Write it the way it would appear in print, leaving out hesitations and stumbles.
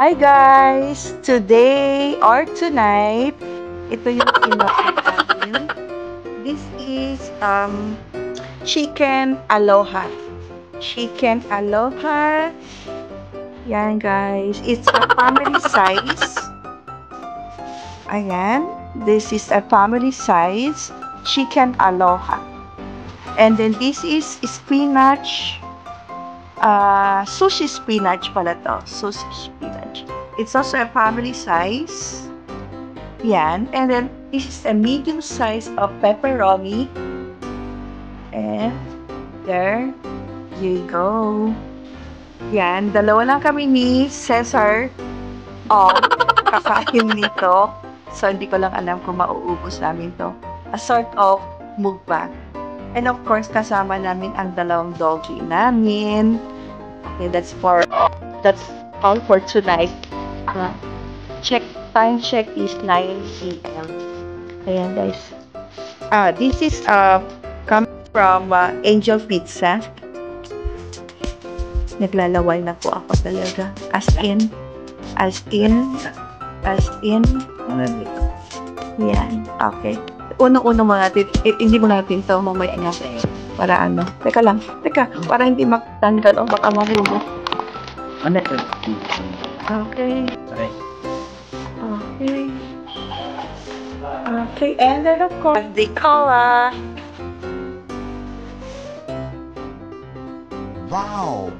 Hi guys! Today or tonight, ito yung in-order namin. This is chicken aloha. Chicken aloha. Yan guys. It's a family size. Ayan. This is a family size chicken aloha. And then this is spinach. Sushi spinach pala to. Sushi spinach. It's also a family size. Yan. And then, this is a medium size of pepperoni. And, there you go. Yan. Dalawa lang kami ni Cesar. Kakain nito. So, hindi ko lang alam kung mauubos namin to. A sort of mukbang. And of course, kasama namin ang dalawang doggy namin. Okay, that's all for tonight. Time check is 9 p.m. Ayan guys. This is coming from Angel Pizza. Naglalaway na po ako talaga. As in. Yan. Okay. Unang-unang mga natin, hindi mo natin ito mamaya natin. Para ano. Teka, para hindi magtanggal o baka mahulog. Ano ito? Okay. Sorry. Okay, and then of course, the cola. Wow!